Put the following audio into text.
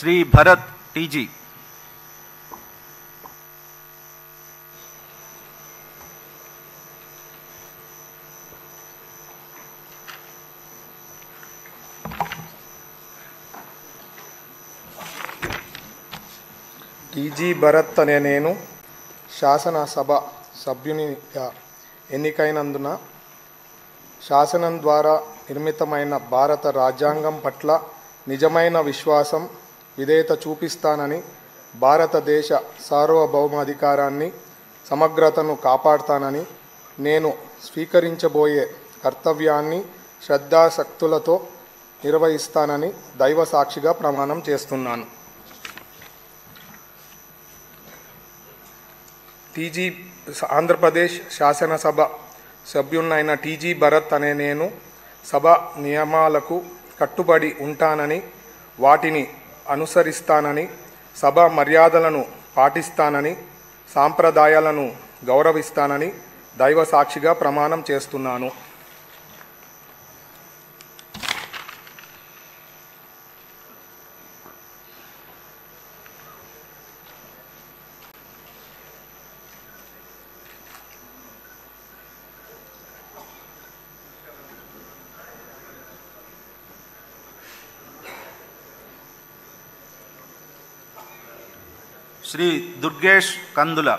Shri Bharat TG. TG Bharat అనే నేను శాసనసభ సభ్యునిగా ఎన్నికైనందున శాసనం ద్వారా నిర్మితమైన భారత రాజ్యాంగం పట్ల నిజమైన విశ్వాసం, విధేయత చూపిస్తానని, భారతదేశ సార్వభౌమాధికారాన్ని, సమగ్రతను కాపాడుతానని, నేను స్వీకరించబోయే కర్తవ్యాన్ని శ్రద్ధాశక్తులతో నిర్వహిస్తానని దైవ సాక్షిగా ప్రమాణం చేస్తున్నాను. ఆంధ్రప్రదేశ్ శాసనసభ సభ్యున్నైన టీజీ భరత్ అనే నేను సభ నియమాలకు కట్టుబడి ఉంటానని, వాటిని అనుసరిస్తానని, సభ మర్యాదలను పాటిస్తానని, సాంప్రదాయాలను గౌరవిస్తానని దైవ సాక్షిగా ప్రమాణం చేస్తున్నాను. श्री दुर्गेश कंदुला।